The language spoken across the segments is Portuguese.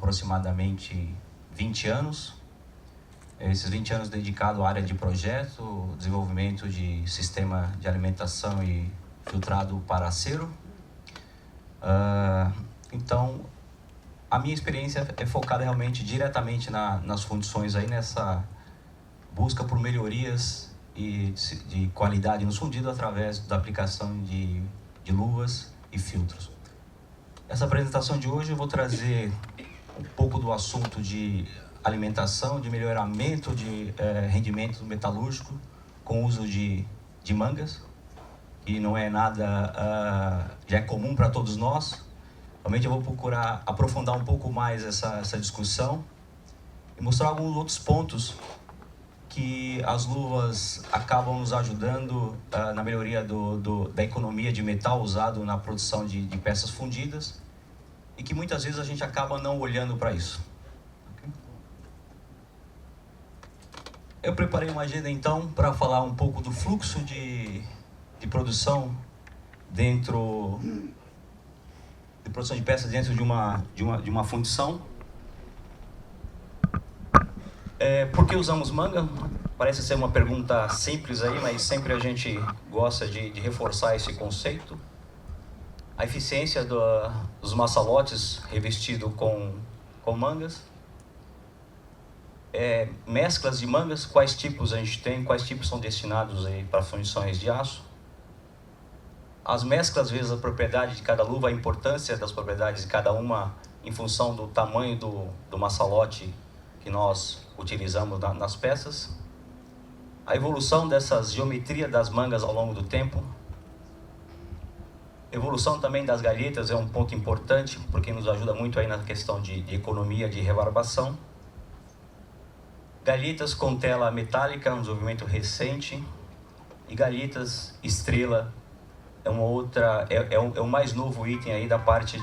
aproximadamente 20 anos. Esses 20 anos dedicado à área de projeto, desenvolvimento de sistema de alimentação e filtrado para acero. Então, a minha experiência é focada realmente diretamente nas fundições, aí, nessa busca por melhorias e de qualidade nos fundidos através da aplicação de luvas e filtros. Essa apresentação de hoje eu vou trazer um pouco do assunto de alimentação, de melhoramento de rendimento metalúrgico com uso de mangas, que não é nada, já é comum para todos nós. Realmente eu vou procurar aprofundar um pouco mais essa discussão e mostrar alguns outros pontos que as luvas acabam nos ajudando na melhoria da economia de metal usado na produção de peças fundidas e que muitas vezes a gente acaba não olhando para isso. Eu preparei uma agenda então para falar um pouco do fluxo de produção de produção de peças dentro de uma fundição. Por que usamos manga? Parece ser uma pergunta simples aí, mas sempre a gente gosta de reforçar esse conceito. A eficiência dos maçalotes revestidos com mangas. Mesclas de mangas, quais tipos a gente tem, quais tipos são destinados aí para fundições de aço. As mesclas, às vezes, a propriedade de cada luva, a importância das propriedades de cada uma em função do tamanho do maçalote que nós utilizamos nas peças. A evolução dessas geometrias das mangas ao longo do tempo. Evolução também das galhetas é um ponto importante, porque nos ajuda muito aí na questão de economia de rebarbação. Galhetas com tela metálica, um desenvolvimento recente. E galhetas estrela é uma outra, é o mais novo item aí da parte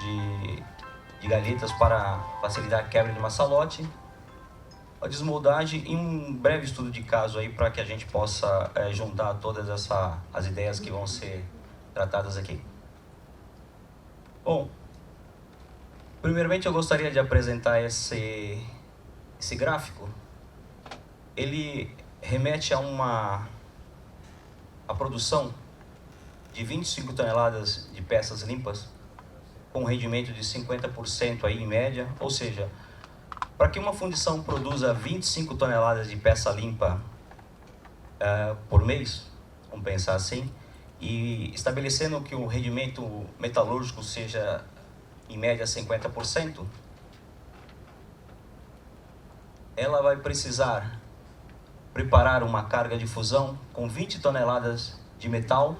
de galhetas para facilitar a quebra de maçalote. A desmoldagem e um breve estudo de caso aí para que a gente possa juntar todas as ideias que vão ser tratadas aqui. Bom, primeiramente eu gostaria de apresentar esse gráfico. Ele remete a produção de 25 toneladas de peças limpas com um rendimento de 50% aí em média, ou seja, para que uma fundição produza 25 toneladas de peça limpa por mês, vamos pensar assim, e estabelecendo que o rendimento metalúrgico seja em média 50%, ela vai precisar preparar uma carga de fusão com 20 toneladas de metal,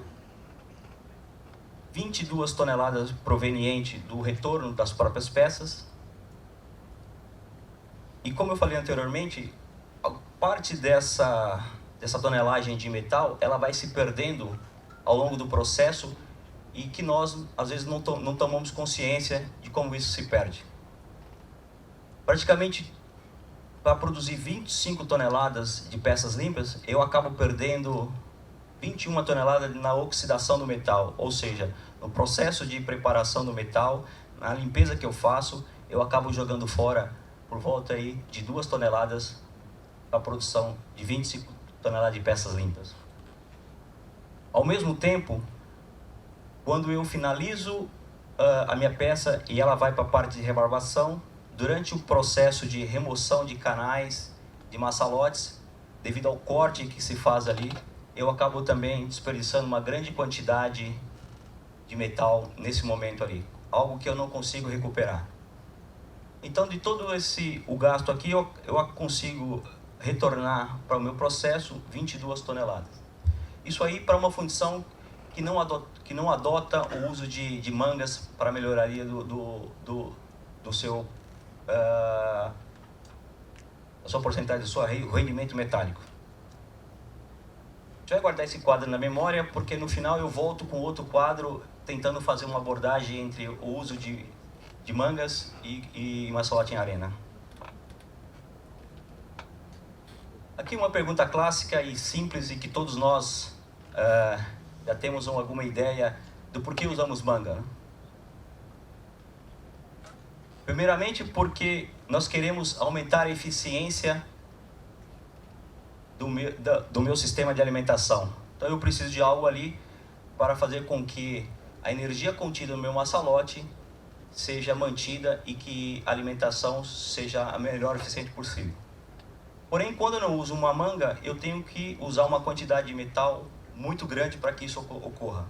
22 toneladas provenientes do retorno das próprias peças. E como eu falei anteriormente, parte dessa tonelagem de metal, ela vai se perdendo ao longo do processo e que nós, às vezes, não tomamos consciência de como isso se perde. Praticamente, para produzir 25 toneladas de peças limpas, eu acabo perdendo 21 toneladas na oxidação do metal, ou seja, no processo de preparação do metal, na limpeza que eu faço, eu acabo jogando fora por volta aí de 2 toneladas para a produção de 25 toneladas de peças limpas. Ao mesmo tempo, quando eu finalizo a minha peça e ela vai para a parte de rebarbação, durante o processo de remoção de canais, de maçalotes, devido ao corte que se faz ali, eu acabo também desperdiçando uma grande quantidade de metal nesse momento ali, algo que eu não consigo recuperar. Então, de todo o gasto aqui, eu consigo retornar para o meu processo 22 toneladas. Isso aí para uma fundição que não adota o uso de mangas para melhoraria do seu a sua porcentagem do seu rendimento metálico. A gente vai guardar esse quadro na memória, porque no final eu volto com outro quadro tentando fazer uma abordagem entre o uso de mangas e maçalote em arena. Aqui uma pergunta clássica e simples e que todos nós já temos alguma ideia do porquê usamos manga, né? Primeiramente porque nós queremos aumentar a eficiência do meu sistema de alimentação. Então eu preciso de algo ali para fazer com que a energia contida no meu maçalote seja mantida e que a alimentação seja a melhor eficiente possível. Porém, quando eu não uso uma manga, eu tenho que usar uma quantidade de metal muito grande para que isso ocorra.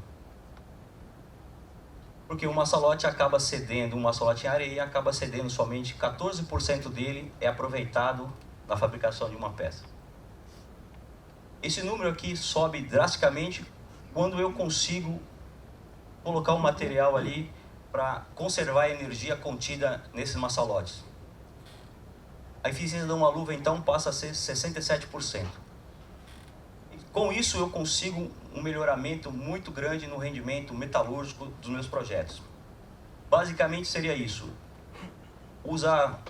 Porque o maçalote acaba cedendo, um maçalote em areia acaba cedendo somente 14% dele é aproveitado na fabricação de uma peça. Esse número aqui sobe drasticamente quando eu consigo colocar um material ali para conservar a energia contida nesses maçalotes. A eficiência de uma luva então passa a ser 67%. Com isso eu consigo um melhoramento muito grande no rendimento metalúrgico dos meus projetos. Basicamente seria isso: usar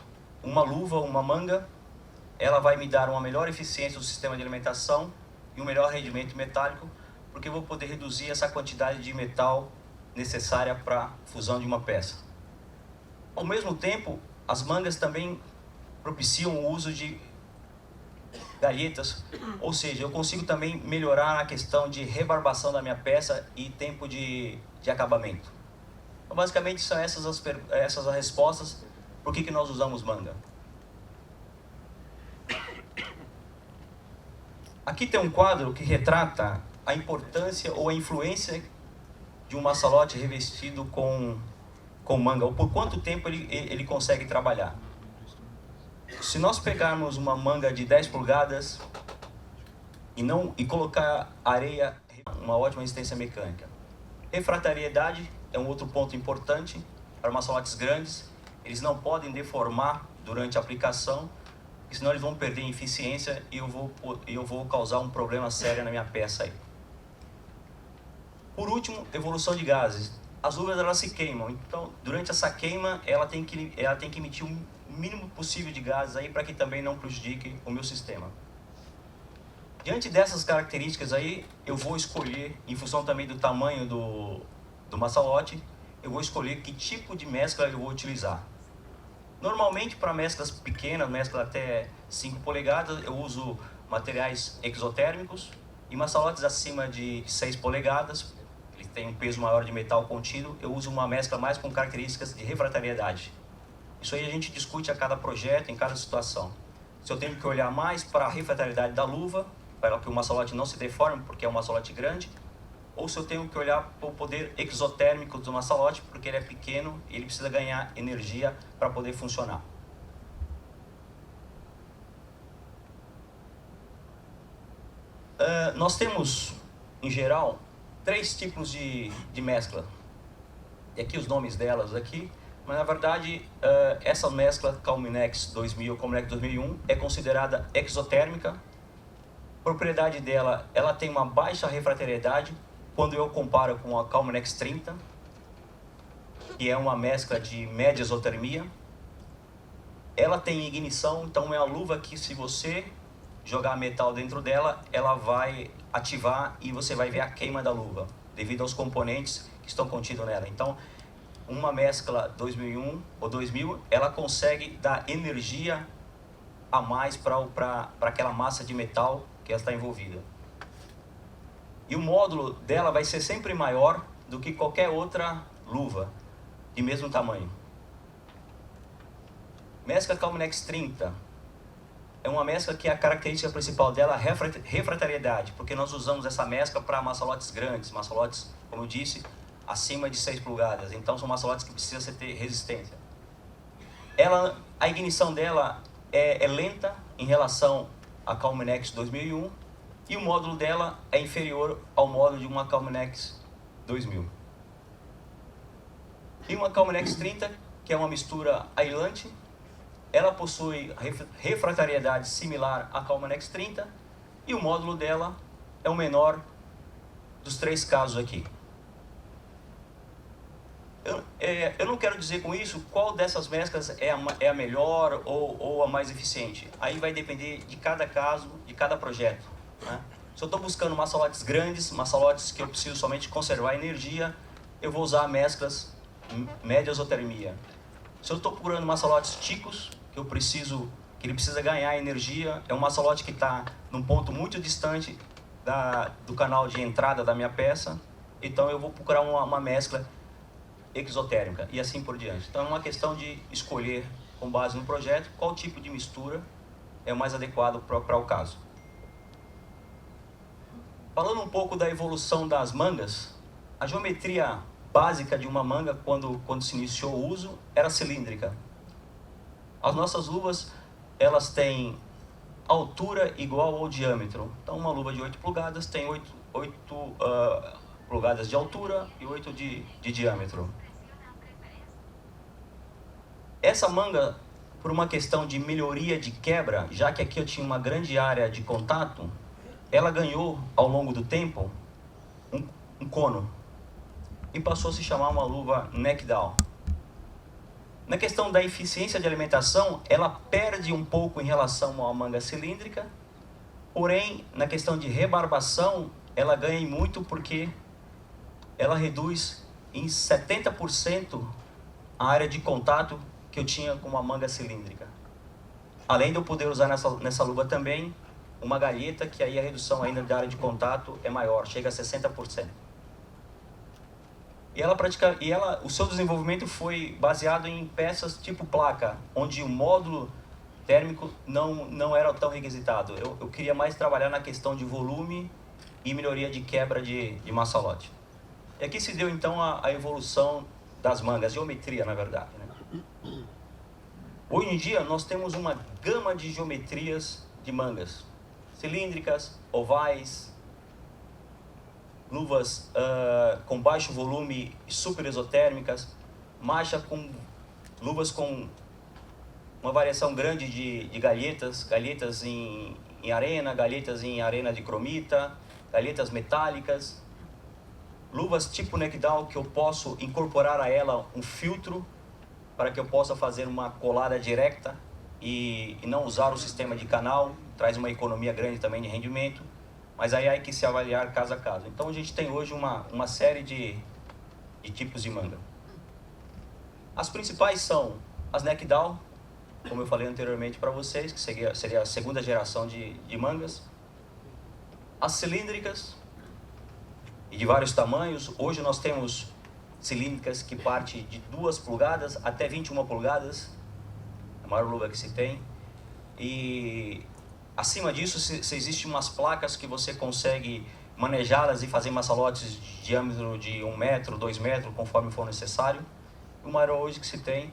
uma luva, uma manga, ela vai me dar uma melhor eficiência do sistema de alimentação e um melhor rendimento metálico, porque eu vou poder reduzir essa quantidade de metal necessária para a fusão de uma peça. Ao mesmo tempo, as mangas também propiciam o uso de galhetas, ou seja, eu consigo também melhorar a questão de rebarbação da minha peça e tempo de acabamento. Então, basicamente, são essas as respostas por que nós usamos manga. Aqui tem um quadro que retrata a importância ou a influência de um maçalote revestido com manga, ou por quanto tempo ele consegue trabalhar. Se nós pegarmos uma manga de 10 polegadas e colocar areia, uma ótima resistência mecânica. Refratariedade é um outro ponto importante para maçalotes grandes. Eles não podem deformar durante a aplicação, porque senão eles vão perder em eficiência e eu vou causar um problema sério na minha peça aí. Por último, evolução de gases. As luvas elas se queimam, então durante essa queima ela tem que emitir o mínimo possível de gases aí para que também não prejudique o meu sistema. Diante dessas características aí, eu vou escolher, em função também do tamanho do maçalote, eu vou escolher que tipo de mescla eu vou utilizar. Normalmente para mesclas pequenas, mescla até 5 polegadas, eu uso materiais exotérmicos, e maçalotes acima de 6 polegadas, ele tem um peso maior de metal contido, eu uso uma mescla mais com características de refratariedade. Isso aí a gente discute a cada projeto, em cada situação. Se eu tenho que olhar mais para a refratariedade da luva, para que o maçalote não se deforme, porque é um maçalote grande, ou se eu tenho que olhar para o poder exotérmico do maçalote, porque ele é pequeno e ele precisa ganhar energia para poder funcionar. Nós temos, em geral, 3 tipos de mescla. E aqui os nomes delas aqui, mas na verdade essa mescla Calminex 2000 ou Calminex 2001 é considerada exotérmica. A propriedade dela, ela tem uma baixa refratariedade quando eu comparo com a Calminex 30, que é uma mescla de média exotermia. Ela tem ignição, então é uma luva que se você jogar metal dentro dela, ela vai ativar e você vai ver a queima da luva, devido aos componentes que estão contidos nela. Então, uma mescla 2001 ou 2000, ela consegue dar energia a mais para aquela massa de metal que ela está envolvida. E o módulo dela vai ser sempre maior do que qualquer outra luva de mesmo tamanho. Mescla Calminex 30 é uma mescla que a característica principal dela é a refratariedade, porque nós usamos essa mescla para maçalotes grandes, maçalotes, como eu disse, acima de 6 polegadas. Então são maçalotes que precisam ter resistência. A ignição dela é lenta em relação à Calminex 2001 e o módulo dela é inferior ao módulo de uma Calminex 2000. E uma Calminex 30, que é uma mistura ailante, ela possui refratariedade similar à Calminex 30 e o módulo dela é o menor dos 3 casos aqui. Eu não quero dizer com isso qual dessas mesclas é a melhor ou a mais eficiente. Aí vai depender de cada caso, de cada projeto, né? Se eu estou buscando maçalotes grandes, maçalotes que eu preciso somente conservar energia, eu vou usar mesclas média exotermia. Se eu estou procurando maçalotes chicos, que ele precisa ganhar energia, é um maçalote que está num ponto muito distante do canal de entrada da minha peça, então eu vou procurar uma mescla exotérmica e assim por diante. Então é uma questão de escolher, com base no projeto, qual tipo de mistura é o mais adequado para o caso. Falando um pouco da evolução das mangas, a geometria básica de uma manga, quando se iniciou o uso, era cilíndrica. As nossas luvas, elas têm altura igual ao diâmetro. Então, uma luva de 8 polegadas tem 8 polegadas de altura e 8 de diâmetro. Essa manga, por uma questão de melhoria de quebra, já que aqui eu tinha uma grande área de contato, ela ganhou, ao longo do tempo, um cono e passou a se chamar uma luva neck down. Na questão da eficiência de alimentação, ela perde um pouco em relação a uma manga cilíndrica, porém, na questão de rebarbação, ela ganha muito porque ela reduz em 70% a área de contato que eu tinha com uma manga cilíndrica. Além de eu poder usar nessa luva também uma galheta, que aí a redução ainda da área de contato é maior, chega a 60%. O seu desenvolvimento foi baseado em peças tipo placa, onde o módulo térmico não era tão requisitado. Eu queria mais trabalhar na questão de volume e melhoria de quebra de maçalote. E aqui se deu então a evolução das mangas, geometria na verdade, né? Hoje em dia nós temos uma gama de geometrias de mangas, cilíndricas, ovais, luvas com baixo volume e super exotérmicas, luvas com uma variação grande de galhetas em arena, galhetas em arena de cromita, galhetas metálicas, luvas tipo neck down que eu posso incorporar a ela um filtro para que eu possa fazer uma colada direta e não usar o sistema de canal, traz uma economia grande também de rendimento, mas aí há que se avaliar caso a caso. Então a gente tem hoje uma série de tipos de manga. As principais são as neck down, como eu falei anteriormente para vocês, que seria a segunda geração de mangas. As cilíndricas, e de vários tamanhos. Hoje nós temos cilíndricas que partem de 2 polegadas até 21 polegadas, a maior luva que se tem. E acima disso, se existem umas placas que você consegue manejá-las e fazer maçalotes de diâmetro de 1 metro, 2 metros, conforme for necessário. O maior hoje que se tem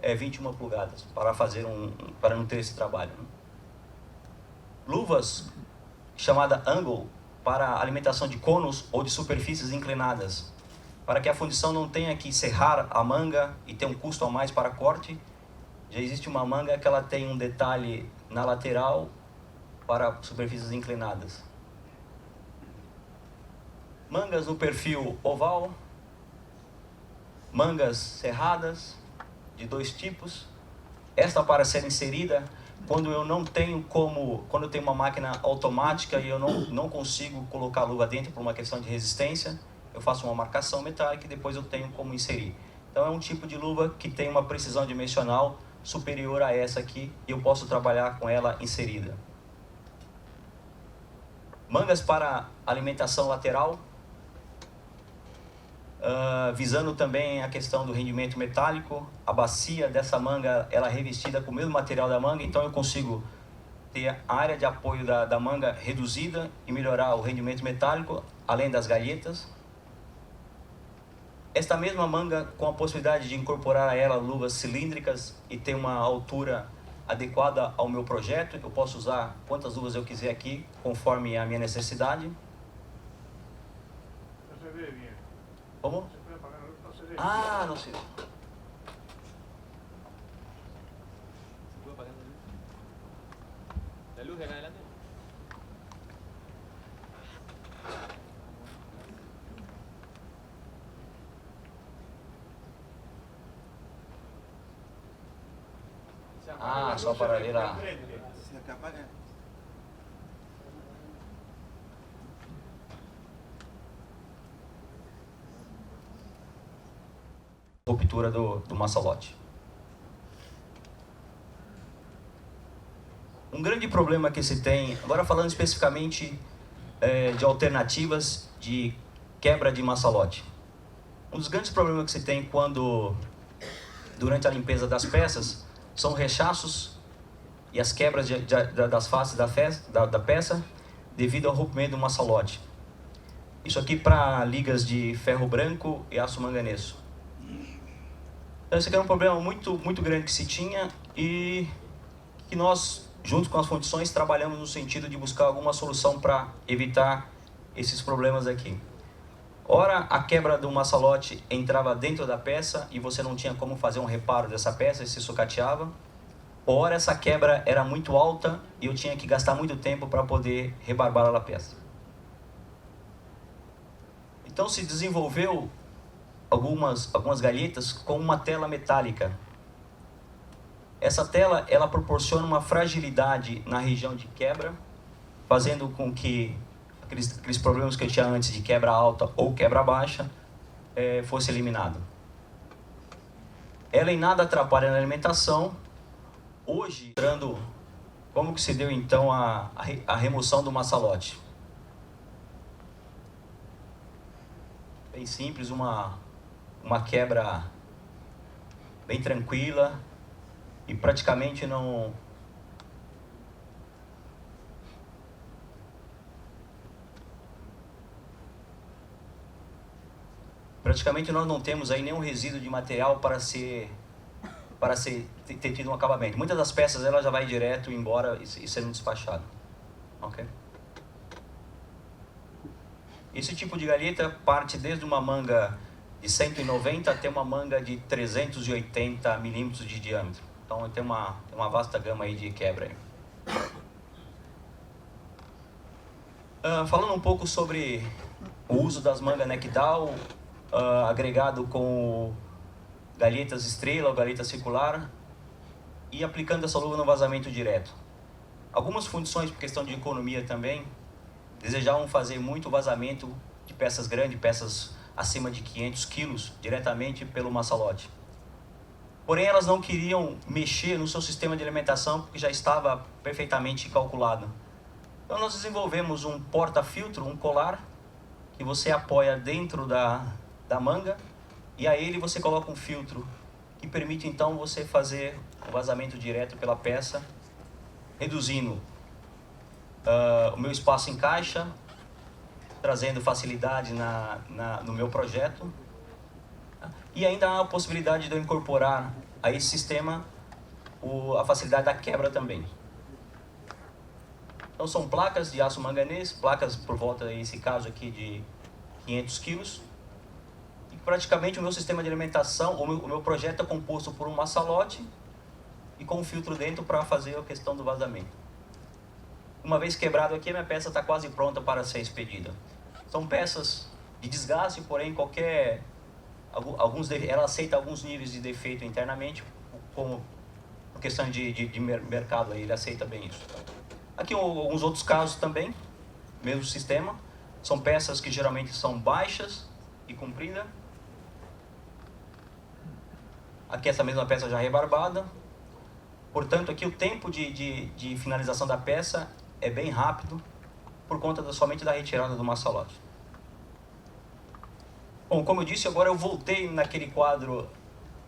é 21 polegadas, para não ter esse trabalho, né? Luvas chamada angle, para alimentação de conos ou de superfícies inclinadas, para que a fundição não tenha que serrar a manga e ter um custo a mais para corte. Já existe uma manga que ela tem um detalhe na lateral para superfícies inclinadas. Mangas no perfil oval, mangas serradas de 2 tipos. Esta para ser inserida quando eu tenho uma máquina automática e eu não consigo colocar a luva dentro por uma questão de resistência, eu faço uma marcação metálica e depois eu tenho como inserir. Então é um tipo de luva que tem uma precisão dimensional superior a essa aqui e eu posso trabalhar com ela inserida. Mangas para alimentação lateral, visando também a questão do rendimento metálico. A bacia dessa manga ela é revestida com o mesmo material da manga, então eu consigo ter a área de apoio da manga reduzida e melhorar o rendimento metálico, além das galhetas. Esta mesma manga, com a possibilidade de incorporar a ela luvas cilíndricas e ter uma altura adequada ao meu projeto, eu posso usar quantas luvas eu quiser aqui, conforme a minha necessidade. ¿Cómo? Ah, no sé. ¿La luz de acá adelante? Ah, só paralela. Se apaga. Ruptura do maçalote. Um grande problema que se tem, agora falando especificamente de alternativas de quebra de maçalote. Um dos grandes problemas que se tem durante a limpeza das peças são rechaços e as quebras das faces da peça devido ao rompimento do maçalote. Isso aqui para ligas de ferro branco e aço manganês. Então esse aqui era um problema muito grande que se tinha e que nós, junto com as fundições, trabalhamos no sentido de buscar alguma solução para evitar esses problemas aqui. Ora, a quebra do maçalote entrava dentro da peça e você não tinha como fazer um reparo dessa peça e se sucateava. Ora, essa quebra era muito alta e eu tinha que gastar muito tempo para poder rebarbar a peça. Então se desenvolveu algumas galhetas com uma tela metálica. Essa tela, ela proporciona uma fragilidade na região de quebra, fazendo com que aqueles problemas que eu tinha antes de quebra alta ou quebra baixa fosse eliminado. Ela em nada atrapalha na alimentação. Hoje, mostrando como que se deu então a remoção do maçalote. Bem simples, uma quebra bem tranquila e praticamente não... Praticamente nós não temos aí nenhum resíduo de material para ter tido um acabamento. Muitas das peças ela já vai direto embora e sendo despachado. Ok? Esse tipo de galheta parte desde uma manga de 190 até uma manga de 380 milímetros de diâmetro. Então tem uma vasta gama aí de quebra aí. Falando um pouco sobre o uso das mangas neck-down, agregado com galhetas estrela ou galheta circular e aplicando essa luva no vazamento direto. Algumas fundições, por questão de economia também, desejavam fazer muito vazamento de peças grandes, peças acima de 500 quilos, diretamente pelo maçalote. Porém, elas não queriam mexer no seu sistema de alimentação porque já estava perfeitamente calculado. Então nós desenvolvemos um porta-filtro, um colar, que você apoia dentro da manga e a ele você coloca um filtro que permite então você fazer o vazamento direto pela peça, reduzindo o meu espaço em caixa, trazendo facilidade no meu projeto. E ainda há a possibilidade de eu incorporar a esse sistema a facilidade da quebra também. Então são placas de aço manganês, placas por volta, nesse caso aqui, de 500 quilos. E praticamente o meu sistema de alimentação, o meu projeto é composto por um maçalote e com um filtro dentro para fazer a questão do vazamento. Uma vez quebrado aqui, a minha peça está quase pronta para ser expedida. São peças de desgaste, porém ela aceita alguns níveis de defeito internamente, como por questão de mercado, ele aceita bem isso. Aqui alguns outros casos também, mesmo sistema. São peças que geralmente são baixas e compridas. Aqui essa mesma peça já rebarbada. Portanto, aqui o tempo de finalização da peça é bem rápido, por conta somente da retirada do maçalote. Bom, como eu disse, agora eu voltei naquele quadro,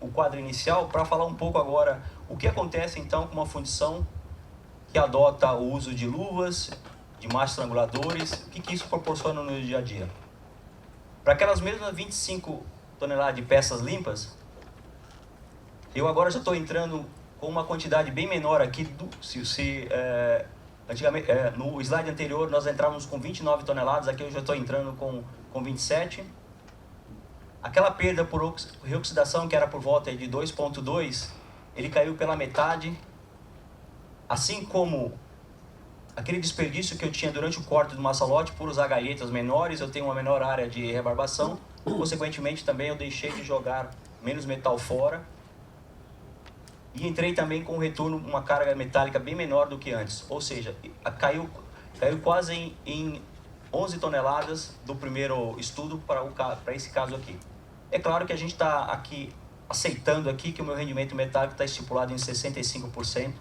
o quadro inicial, para falar um pouco agora o que acontece então com uma fundição que adota o uso de luvas, de machos estranguladores, o que isso proporciona no dia a dia. Para aquelas mesmas 25 toneladas de peças limpas, eu agora já estou entrando com uma quantidade bem menor aqui. Antigamente, no slide anterior nós entrávamos com 29 toneladas, aqui eu já estou entrando com 27. Aquela perda por reoxidação, que era por volta de 2,2, ele caiu pela metade, assim como aquele desperdício que eu tinha durante o corte do maçalote por usar galhetas menores, eu tenho uma menor área de rebarbação, consequentemente também eu deixei de jogar menos metal fora e entrei também com um retorno, uma carga metálica bem menor do que antes, ou seja, caiu quase em 11 toneladas do primeiro estudo para esse caso aqui. É claro que a gente está aqui aceitando aqui que o meu rendimento metálico está estipulado em 65%,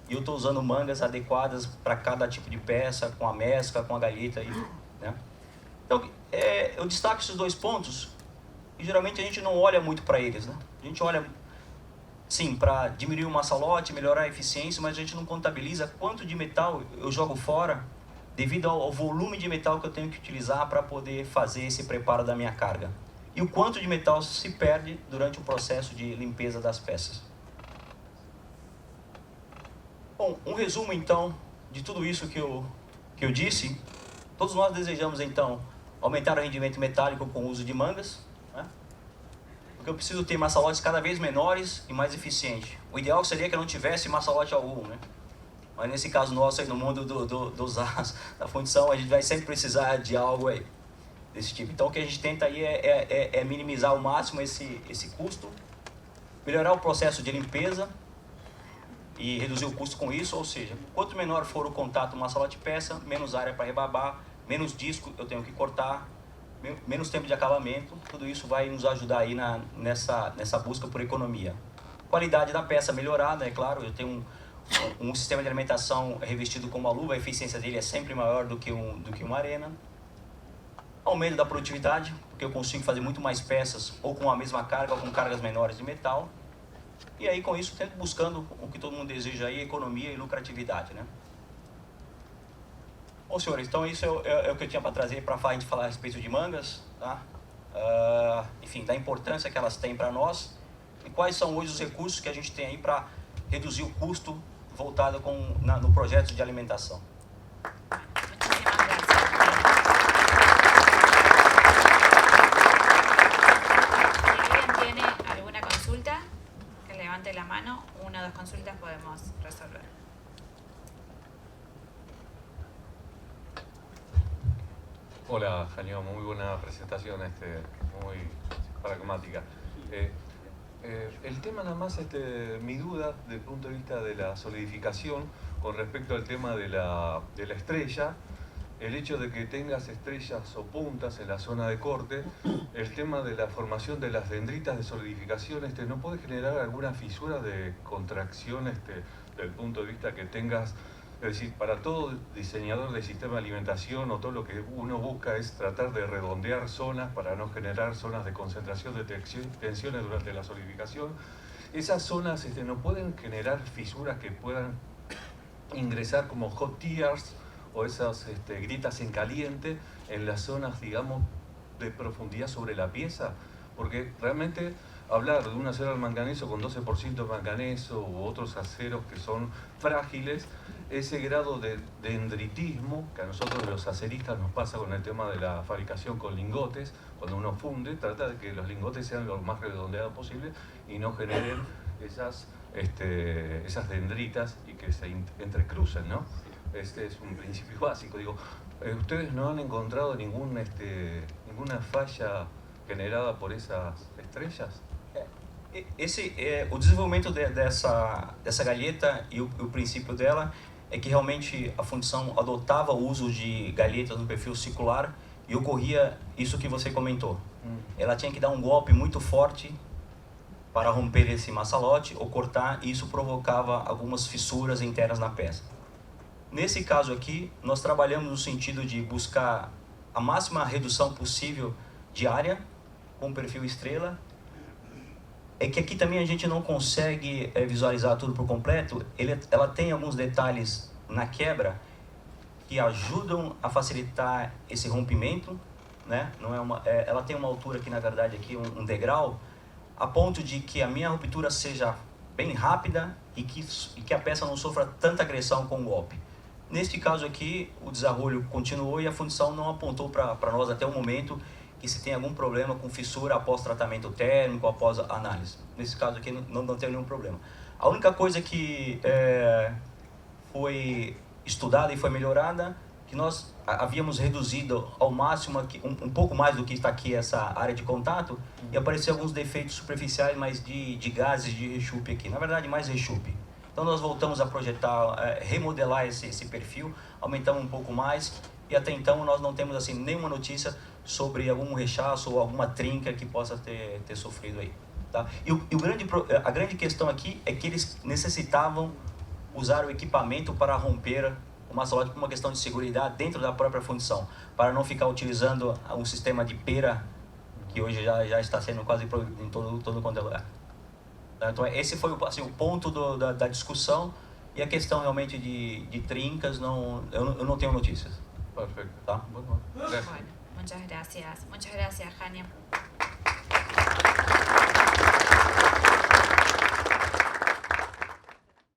e eu estou usando mangas adequadas para cada tipo de peça, com a mescla, com a galheta, né? Então, eu destaco esses 2 pontos, e geralmente a gente não olha muito para eles, né? A gente olha, sim, para diminuir o massalote, melhorar a eficiência, mas a gente não contabiliza quanto de metal eu jogo fora devido ao volume de metal que eu tenho que utilizar para poder fazer esse preparo da minha carga. E o quanto de metal se perde durante o processo de limpeza das peças. Bom, um resumo então de tudo isso que eu disse. Todos nós desejamos então aumentar o rendimento metálico com o uso de mangas, né? Porque eu preciso ter massalotes cada vez menores e mais eficientes. O ideal seria que eu não tivesse massalote algum, né? Mas nesse caso nosso aí no mundo da fundição, a gente vai sempre precisar de algo aí desse tipo. Então o que a gente tenta aí é minimizar ao máximo esse custo, melhorar o processo de limpeza e reduzir o custo com isso, ou seja, quanto menor for o contato massalote-peça, menos área para rebabar, menos disco eu tenho que cortar, menos tempo de acabamento. Tudo isso vai nos ajudar aí nessa busca por economia. Qualidade da peça melhorada, é claro, eu tenho um sistema de alimentação revestido com uma luva, a eficiência dele é sempre maior do que uma arena. Aumento da produtividade, porque eu consigo fazer muito mais peças, ou com a mesma carga, ou com cargas menores de metal. E aí, com isso, tento buscando o que todo mundo deseja aí, economia e lucratividade, né? Bom, senhores, então isso é o que eu tinha para trazer para a gente falar a respeito de mangas, tá? Enfim, da importância que elas têm para nós e quais são hoje os recursos que a gente tem aí para reduzir o custo voltado no projeto de alimentação. La mano, 1 o 2 consultas podemos resolver. Hola, Janio, muy buena presentación, muy pragmática. El tema nada más, mi duda desde el punto de vista de la solidificación con respecto al tema de la estrella, el hecho de que tengas estrellas o puntas en la zona de corte, el tema de la formación de las dendritas de solidificación, ¿no puede generar alguna fisura de contracción del punto de vista que tengas? Es decir, para todo diseñador de sistema de alimentación o todo lo que uno busca es tratar de redondear zonas para no generar zonas de concentración de tensiones durante la solidificación. Esas zonas no pueden generar fisuras que puedan ingresar como hot tears o esas grietas en caliente en las zonas, digamos, de profundidad sobre la pieza, porque realmente hablar de un acero al manganeso con 12% de manganeso u otros aceros que son frágiles, ese grado de dendritismo que a nosotros los aceristas nos pasa con el tema de la fabricación con lingotes, cuando uno funde, trata de que los lingotes sean lo más redondeados posible y no generen esas dendritas y que se entrecrucen, ¿no? Este es un principio básico. Digo, ¿ustedes no han encontrado ninguna falla generada por esas estrellas? O desenvolvimento dessa galheta e o princípio dela é que realmente a fundição adotava o uso de galhetas no perfil circular e ocorria isso que você comentou. Ela tinha que dar um golpe muito forte para romper esse massalote ou cortar, e isso provocava algumas fissuras internas na peça. Nesse caso aqui, nós trabalhamos no sentido de buscar a máxima redução possível de área com o perfil estrela. É que aqui também a gente não consegue visualizar tudo por completo. Ela tem alguns detalhes na quebra que ajudam a facilitar esse rompimento, né? Ela tem uma altura aqui, na verdade, aqui um degrau, a ponto de que a minha ruptura seja bem rápida e que a peça não sofra tanta agressão com o golpe. Neste caso aqui, o desarrolho continuou e a fundição não apontou para nós até o momento que se tem algum problema com fissura após tratamento térmico, após análise. Nesse caso aqui não tem nenhum problema. A única coisa que foi estudada e foi melhorada, que nós havíamos reduzido ao máximo aqui, um pouco mais do que está aqui essa área de contato, e apareceu alguns defeitos superficiais, mas de gases de rechupe aqui. Na verdade, mais rechupe. Então nós voltamos a projetar, remodelar esse perfil, aumentamos um pouco mais, e até então nós não temos assim nenhuma notícia sobre algum rechaço ou alguma trinca que possa ter sofrido aí, tá? A grande questão aqui é que eles necessitavam usar o equipamento para romper o maçolote por uma questão de segurança dentro da própria fundição, para não ficar utilizando um sistema de pera que hoje já está sendo quase proibido em todo quanto é lugar. Então esse foi assim, o ponto da discussão, e a questão realmente de trincas, eu não tenho notícias. Perfecto. Tá? Bueno, gracias. Bueno, muchas gracias. Muchas gracias, Jania.